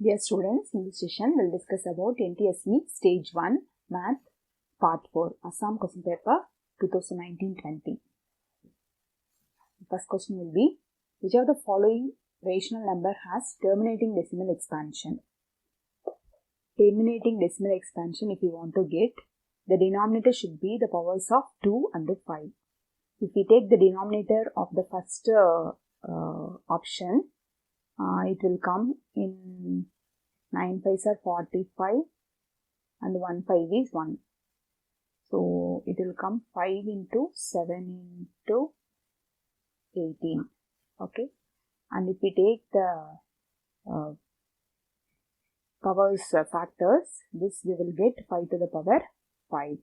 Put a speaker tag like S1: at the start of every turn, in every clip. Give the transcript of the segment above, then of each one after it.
S1: Dear students, in this session we'll discuss about NTSE Stage 1 Math Part 4 Assam Question Paper 2019-20. First question will be, which of the following rational number has terminating decimal expansion? Terminating decimal expansion, if you want to get, the denominator should be the powers of 2 and 5. If we take the denominator of the first option, it will come in 9 5s are 45 and 1 5 is 1. So it will come 5 into 7 into 18. Okay. And if we take the powers factors, this we will get 5 to the power 5.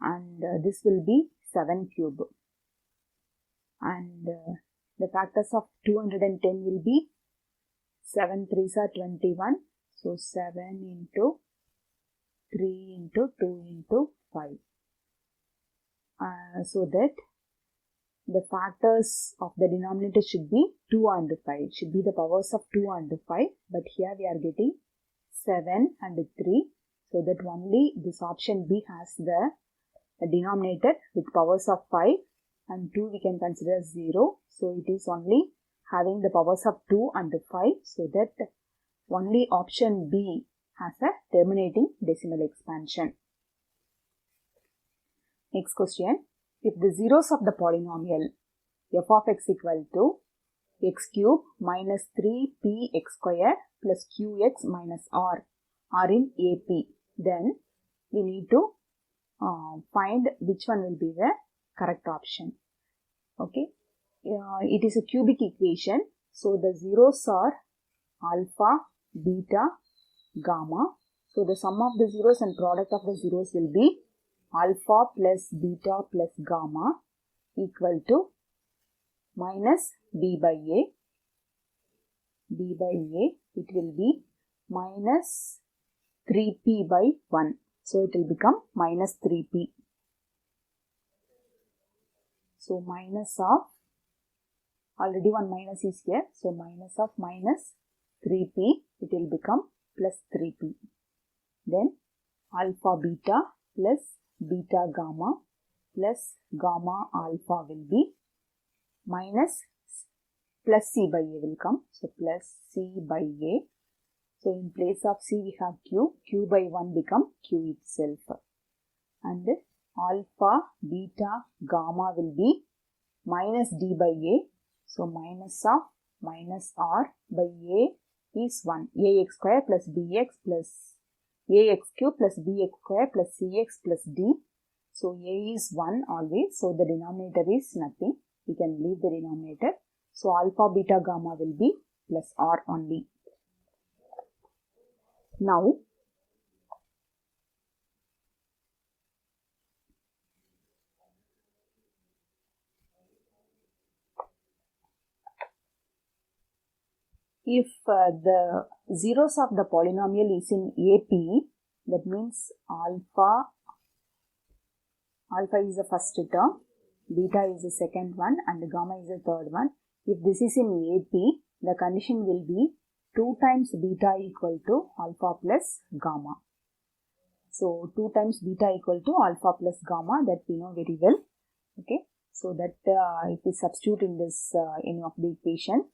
S1: And this will be 7 cube. And the factors of 210 will be 7 3s are 21. So 7 into 3 into 2 into 5. So that the factors of the denominator should be 2 and 5. It should be the powers of 2 and 5. But here we are getting 7 and 3. So that only this option B has the denominator with powers of 5. And 2 we can consider 0. So it is only having the powers of 2 and 5. So that only option B has a terminating decimal expansion. Next question. If the zeros of the polynomial f of x equal to x cube minus 3px square plus qx minus r are in AP, then we need to find which one will be the correct option. Okay. It is a cubic equation. So the zeros are alpha, beta, gamma. So the sum of the zeros and product of the zeros will be alpha plus beta plus gamma equal to minus b by a. b by a, it will be minus 3p by 1. So it will become minus 3p. So minus of, already one minus is here. So minus of minus 3p, it will become plus 3p. Then alpha beta plus beta gamma plus gamma alpha will be minus plus c by a will come. So plus c by a. So in place of c we have q. q by 1 become q itself. And alpha beta gamma will be minus d by a. So minus of minus r by a is 1. ax square plus bx plus ax cube plus bx square plus cx plus d. So a is 1 always. So the denominator is nothing. We can leave the denominator. So alpha beta gamma will be plus r only. Now if the zeros of the polynomial is in AP, that means alpha is the first term, beta is the second one, and gamma is the third one. If this is in AP, the condition will be 2 times beta equal to alpha plus gamma. So 2 times beta equal to alpha plus gamma, that we know very well. Okay, so that if we substitute in this any of the equation.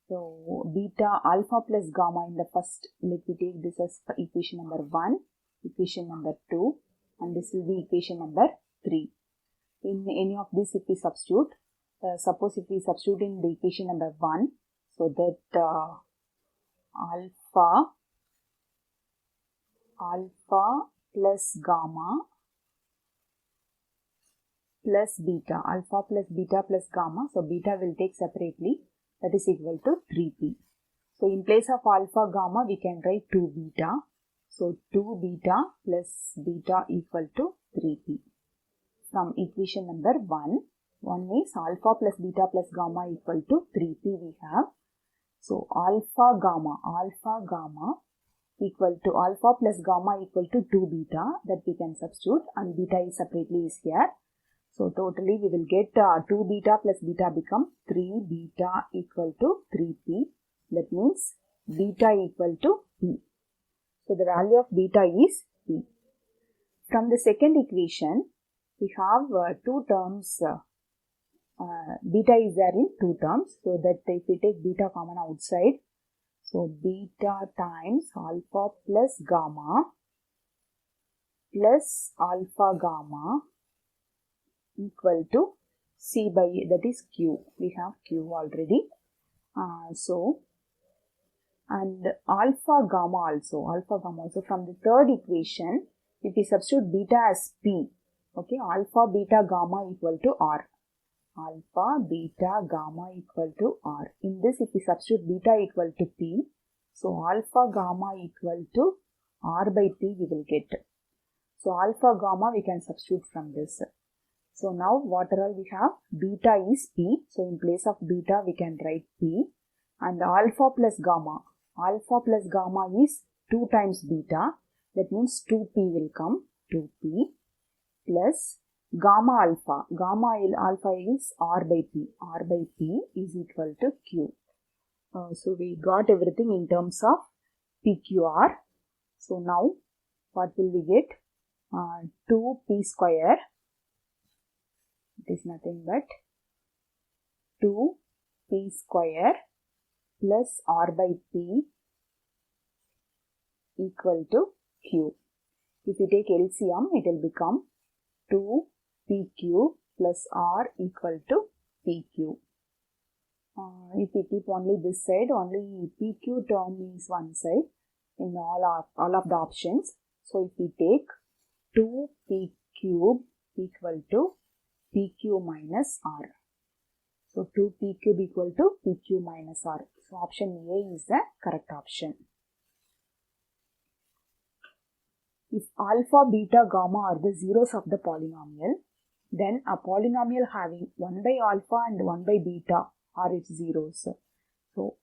S1: So beta alpha plus gamma in the first, let me take this as equation number 1, equation number 2, and this will be equation number 3. In any of this if we substitute, suppose if we substitute in the equation number 1, so that alpha plus gamma plus beta, alpha plus beta plus gamma, so beta will take separately, that is equal to 3p. So in place of alpha gamma we can write 2 beta. So 2 beta plus beta equal to 3p. From equation number 1 is alpha plus beta plus gamma equal to 3p we have. So alpha gamma equal to alpha plus gamma equal to 2 beta, that we can substitute, and beta is separately is here. So totally we will get 2 beta plus beta become 3 beta equal to 3p. That means beta equal to p. So the value of beta is p. From the second equation, we have two terms. Beta is there in two terms. So that if we take beta common outside, so beta times alpha plus gamma plus alpha gamma equal to C by A, that is Q. We have Q already. And alpha gamma also from the third equation, if we substitute beta as P, okay, alpha beta gamma equal to R. Alpha beta gamma equal to R. In this, if we substitute beta equal to P, so alpha gamma equal to R by P we will get. So alpha gamma we can substitute from this. So now what all we have? Beta is P. So in place of beta we can write P. And alpha plus gamma. Alpha plus gamma is 2 times beta. That means 2P will come. 2P plus gamma alpha. Gamma alpha is R by P. R by P is equal to Q. So we got everything in terms of PQR. So now what will we get? 2P square. It is nothing but 2P square plus R by P equal to Q. If we take LCM, it will become 2PQ plus R equal to PQ. If we keep only this side, only PQ term is one side in all of the options. So if we take 2P cube equal to PQ minus R. So 2P cube equal to PQ minus R. So option A is the correct option. If alpha, beta, gamma are the zeros of the polynomial, then a polynomial having 1 by alpha and 1 by beta are its zeros. So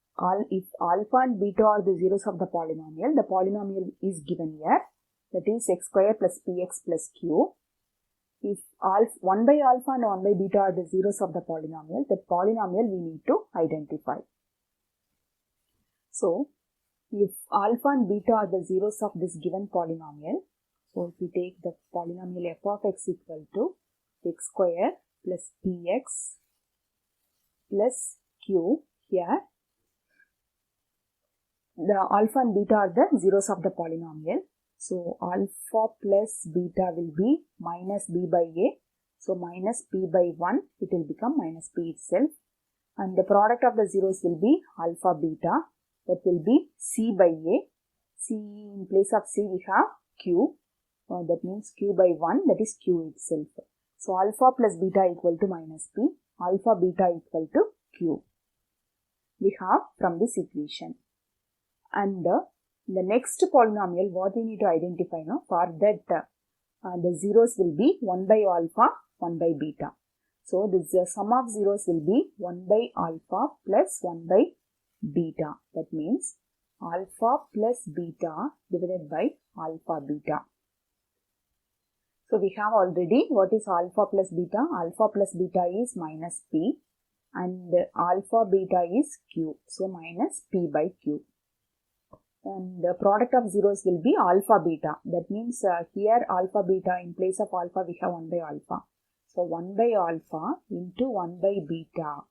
S1: if alpha and beta are the zeros of the polynomial is given here, that is x square plus px plus q. If 1 by alpha and 1 by beta are the zeros of the polynomial, that polynomial we need to identify. So if alpha and beta are the zeros of this given polynomial, so if we take the polynomial f of x equal to x square plus px plus q, here the alpha and beta are the zeros of the polynomial. So alpha plus beta will be minus b by a. So minus p by 1, it will become minus p itself. And the product of the zeros will be alpha beta. That will be c by a. C, in place of c we have q. That means q by 1, that is q itself. So alpha plus beta equal to minus p. Alpha beta equal to q. We have from this equation. And the next polynomial, what we need to identify now, for that the zeros will be 1 by alpha, 1 by beta. So this sum of zeros will be 1 by alpha plus 1 by beta. That means alpha plus beta divided by alpha beta. So we have already what is alpha plus beta. Alpha plus beta is minus p and alpha beta is q. So minus p by q. And the product of zeros will be alpha beta. That means here alpha beta, in place of alpha we have 1 by alpha. So 1 by alpha into 1 by beta.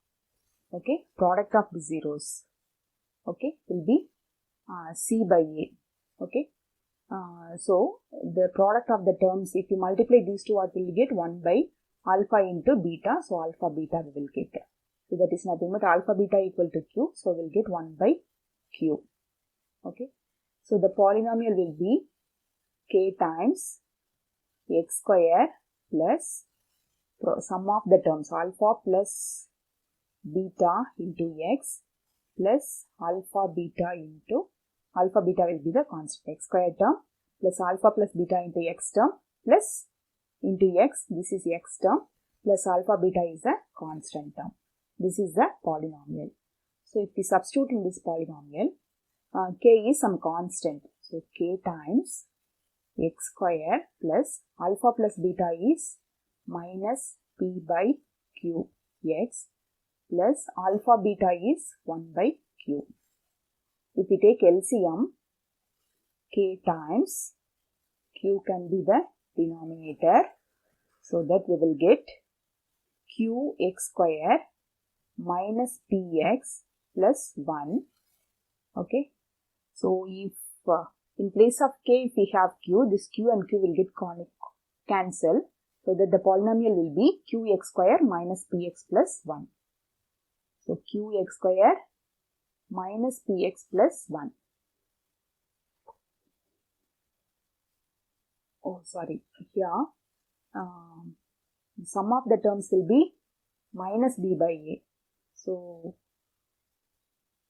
S1: Okay, product of the zeros. Okay, will be c by a. Okay, so the product of the terms, if you multiply these two, what will you get? 1 by alpha into beta. So alpha beta we will get. So that is nothing but alpha beta equal to q. So we'll get 1 by q. Okay, so the polynomial will be k times x square plus sum of the terms alpha plus beta into x plus alpha beta into alpha beta will be the constant x square term plus alpha plus beta into x term plus into x, this is x term, plus alpha beta is a constant term. This is the polynomial. So if we substitute in this polynomial, k is some constant. So k times x square plus alpha plus beta is minus p by q x plus alpha beta is 1 by q. if we take LCM, k times q can be the denominator, so that we will get qx square minus px plus 1. Okay, so if in place of k, if we have q, this q and q will get cancel, so that the polynomial will be qx square minus px plus 1. So qx square minus px plus 1. Oh, sorry. Here, sum of the terms will be minus b by a. So,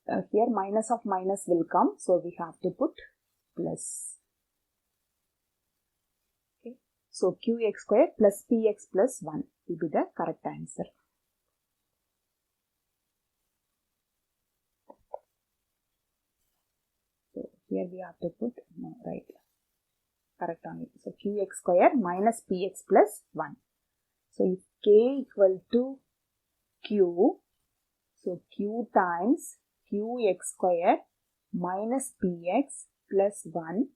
S1: here minus of minus will come. So, we have to put plus. Okay. So, qx square plus px plus 1 will be the correct answer. So, here we have to put, no, right. Correct only. So, qx square minus px plus 1. So, if k equal to q, so q times qx square minus px plus 1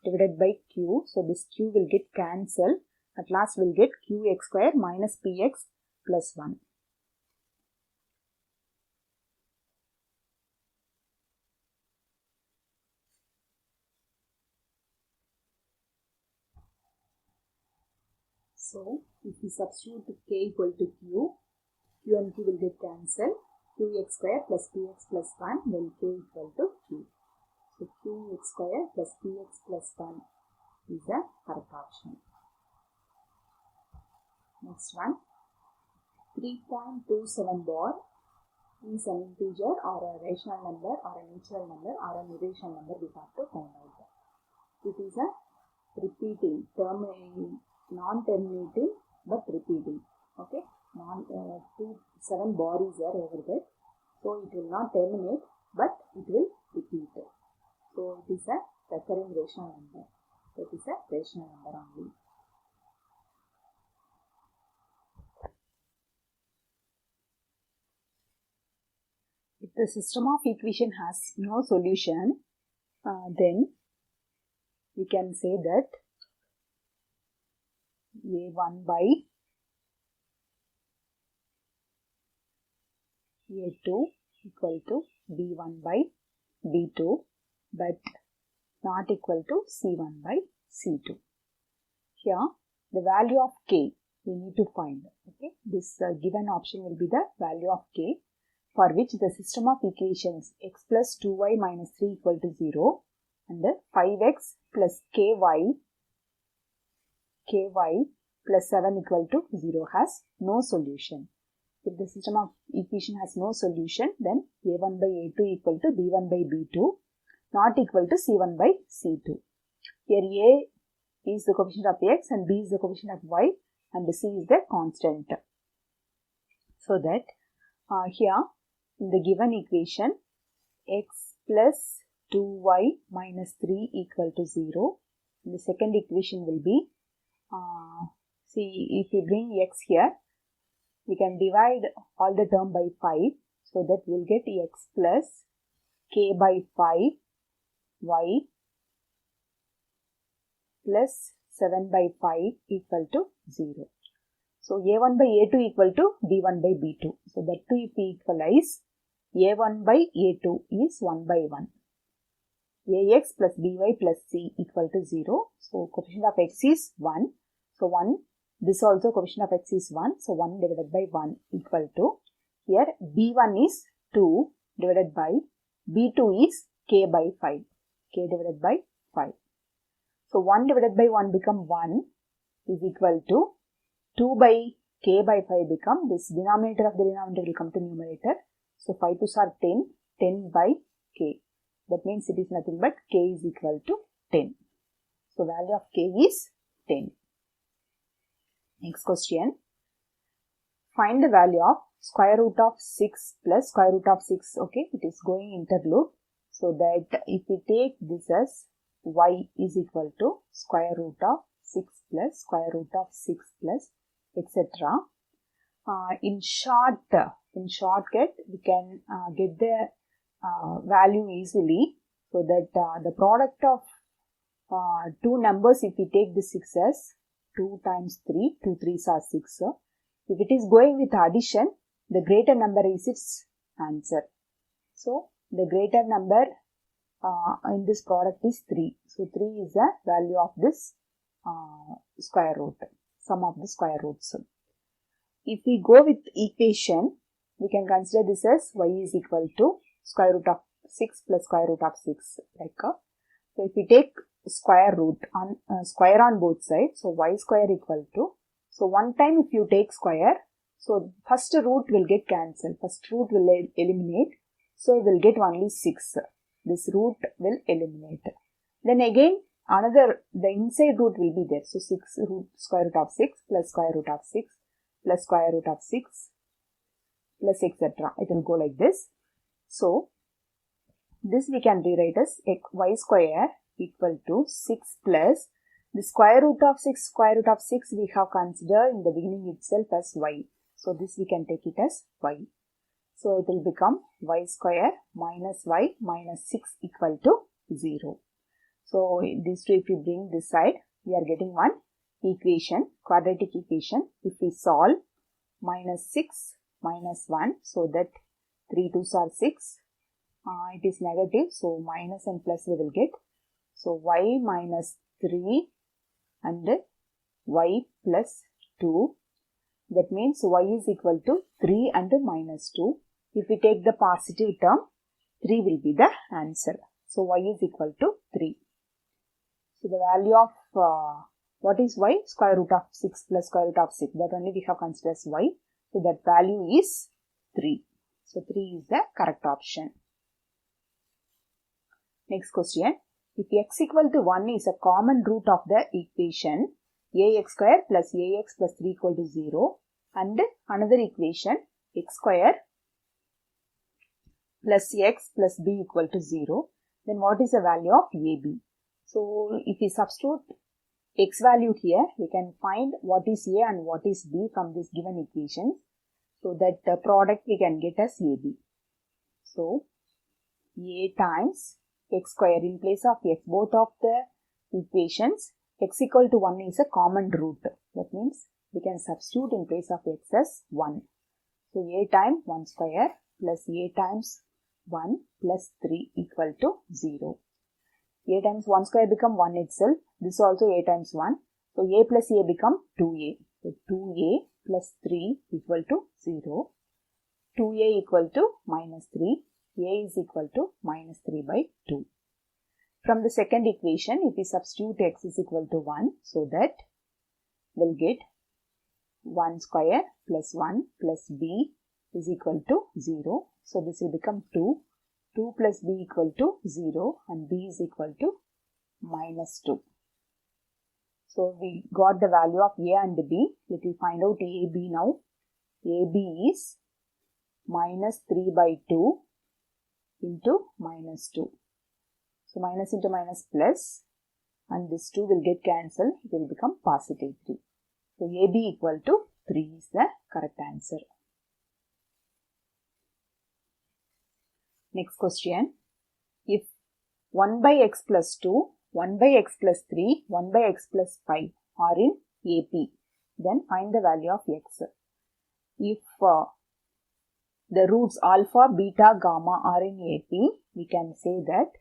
S1: divided by q. So, this q will get cancelled. At last, we'll get qx square minus px plus 1. So, if we substitute k equal to q, q and q will get cancelled. Qx square plus px plus 1, then k equal to q. So, qx square plus px plus 1 is the correct option. Next one, 3.27 bar is an integer or a rational number or a natural number or an irrational number we have to find out. It is a repeating, non-terminating but repeating. Okay, 7 bar is there over there. So, it will not terminate but it will repeat. So, it is a recurring rational number. So, it is a rational number only. If the system of equation has no solution, then we can say that a1 by a2 equal to b1 by b2, but not equal to c1 by c2. Here, the value of k we need to find. Okay, this given option will be the value of k, for which the system of equations x plus 2y minus 3 equal to 0 and 5x plus ky plus 7 equal to 0 has no solution. If the system of equation has no solution, then a1 by a2 equal to b1 by b2 not equal to c1 by c2. Here a is the coefficient of x and b is the coefficient of y and c is the constant. So that here in the given equation, x plus 2y minus 3 equal to 0. And the second equation will be, see, if we bring x here, we can divide all the term by 5. So that we will get x plus k by 5 y plus 7 by 5 equal to 0. So, a1 by a2 equal to b1 by b2. So, that 2 if we equalize, a1 by a2 is 1 by 1. ax plus by plus c equal to 0. So, coefficient of x is 1. So, 1, this also coefficient of x is 1. So, 1 divided by 1 equal to, here b1 is 2 divided by, b2 is k by 5. K divided by 5. So, 1 divided by 1 become 1 is equal to 2 by k by 5 become, this denominator of the denominator will come to numerator. So, 5 2s are 10, 10 by k. That means it is nothing but k is equal to 10. So, value of k is 10. Next question. Find the value of square root of 6 plus square root of 6. Okay, it is going interloop. So, that if we take this as y is equal to square root of 6 plus square root of 6 plus etc. In shortcut we can get the value easily. So that the product of two numbers, if we take the 6 as 2 times 3, 2 3s are 6. If it is going with addition, the greater number is its answer. So the greater number in this product is 3. So 3 is the value of this square root, sum of the square roots. If we go with equation, we can consider this as y is equal to square root of 6 plus square root of 6. So if we take square root on square on both sides, so y square equal to, so one time if you take square, so first root will get cancelled, first root will eliminate, so we will get only 6. This root will eliminate. Then again another, the inside root will be there, so 6 root square root of 6 plus square root of 6 plus square root of 6 plus etc. It will go like this. So this we can rewrite as y square equal to 6 plus the square root of 6 we have considered in the beginning itself as y. So this we can take it as y. So it will become y square minus y minus 6 equal to 0. So this two, if we bring this side, we are getting one equation, quadratic equation. If we solve, minus 6 minus 1, so that 3 2s are 6. It is negative, so minus and plus we will get. So y minus 3 and y plus 2. That means y is equal to 3 and minus 2. If we take the positive term, 3 will be the answer. So y is equal to 3. So the value of what is y? Square root of 6 plus square root of 6. That only we have considered as y. So that value is 3. So 3 is the correct option. Next question. If x equal to 1 is a common root of the equation ax square plus ax plus 3 equal to 0, and another equation x square plus x plus b equal to 0, then what is the value of ab? So if we substitute x value here, we can find what is a and what is b from this given equation. So that the product we can get as ab. So a times x square in place of x, both of the equations x equal to 1 is a common root. That means we can substitute in place of x as 1. So a times 1 square plus a times 1 plus 3 equal to 0. A times 1 square become 1 itself. This also a times 1. So a plus a become 2a. So 2a plus 3 equal to 0. 2a equal to minus 3. A is equal to minus 3 by 2. From the second equation, if we substitute x is equal to 1, so that we'll get 1 square plus 1 plus b is equal to 0. So this will become 2. 2 plus b equal to 0 and b is equal to minus 2. So we got the value of a and b. Let me find out ab now. ab is minus 3 by 2 into minus 2. So minus into minus plus, and this 2 will get cancelled. It will become positive 3. So ab equal to 3 is the correct answer. Next question. If 1 by x plus 2, 1 by x plus 3, 1 by x plus 5 are in AP, then find the value of x. If the roots alpha, beta, gamma are in AP, we can say that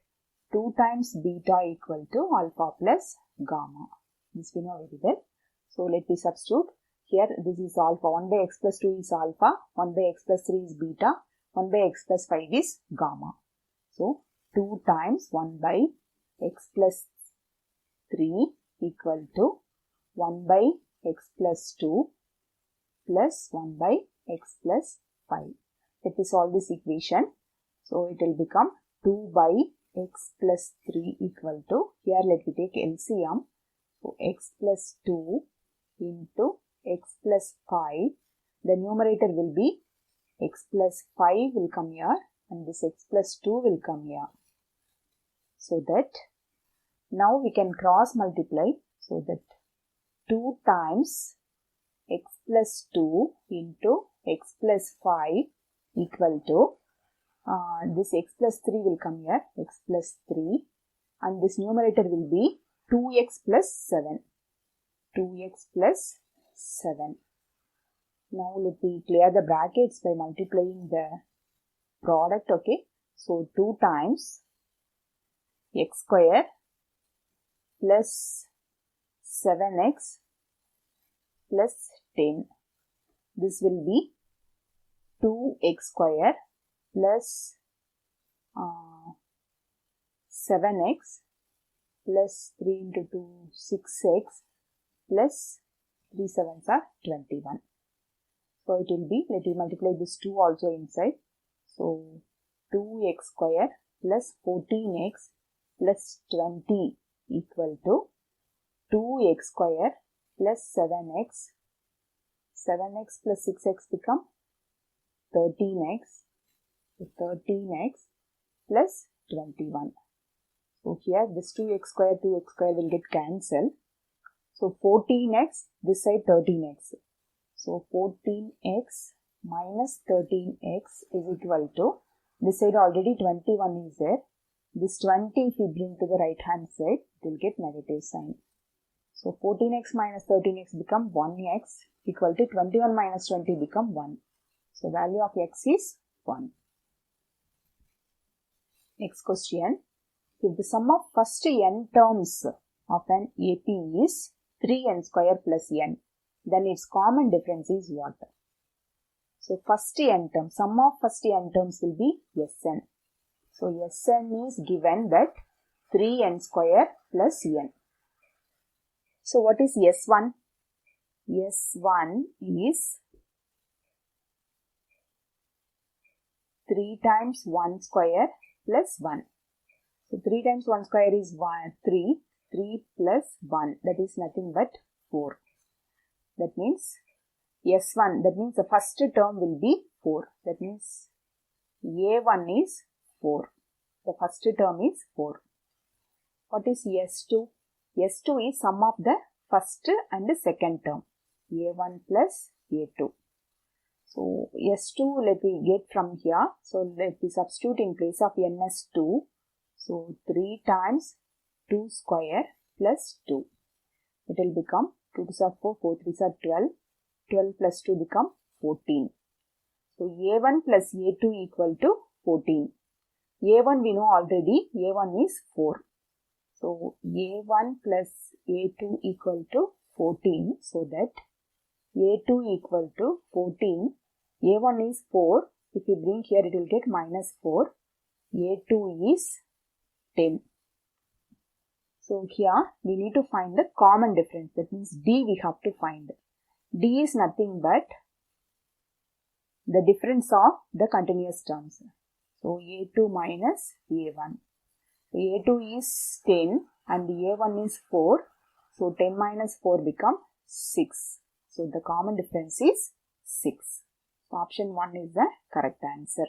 S1: 2 times beta equal to alpha plus gamma. This we know very well. So let me substitute. Here this is alpha. 1 by x plus 2 is alpha. 1 by x plus 3 is beta. 1 by x plus 5 is gamma. So 2 times 1 by x plus 3 equal to 1 by x plus 2 plus 1 by x plus 5. Let me solve this equation. So it will become 2 by x plus 3 equal to, here let me take LCM. So x plus 2 into x plus 5. The numerator will be x plus 5 will come here and this x plus 2 will come here. So that now we can cross multiply. So that 2 times x plus 2 into x plus 5 equal to this x plus 3 will come here, x plus 3, and this numerator will be 2x plus 7. 2x plus 7. Now let me clear the brackets by multiplying the product, okay. So 2 times x square plus 7x plus 10. This will be 2x square plus 7x plus 3 into 2, 6x plus 3 7s are 21. So it will be, let me multiply this 2 also inside. So 2x square plus 14x plus 20 equal to 2x square plus 7x. 7x plus 6x become 13x. So 13x plus 21. So here this 2x square will get cancelled. So 14x, this side 13x. So 14x minus 13x is equal to, this side already 21 is there. This 20 if we bring to the right hand side, it will get negative sign. So 14x minus 13x become 1x equal to 21 minus 20 become 1. So value of x is 1. Next question. If the sum of first n terms of an AP is 3n square plus n, then its common difference is what? So first n term, sum of first n terms will be Sn. So Sn is given that 3n square plus n. So what is S1? S1 is 3 times 1 square plus 1. So 3 times 1 square is 3. 3 plus 1, that is nothing but 4. That means S1, that means the first term will be 4. That means A1 is 4. The first term is 4. What is S2? S2 is sum of the first and the second term. A1 plus A2. So S2 let me get from here. So let me substitute in place of n as 2. So 3 times 2 square plus 2. It will become 2 2s are 4, 4 3s are 12. 12 plus 2 become 14. So A1 plus A2 equal to 14. A1 we know already, A1 is 4. So A1 plus A2 equal to 14. So that A2 equal to 14. A1 is 4. If we bring here, it will get minus 4. A2 is 10. So here we need to find the common difference. That means D we have to find. D is nothing but the difference of the continuous terms. So A2 minus A1. So A2 is 10 and A1 is 4. So 10 minus 4 become 6. So the common difference is 6. So option 1 is the correct answer.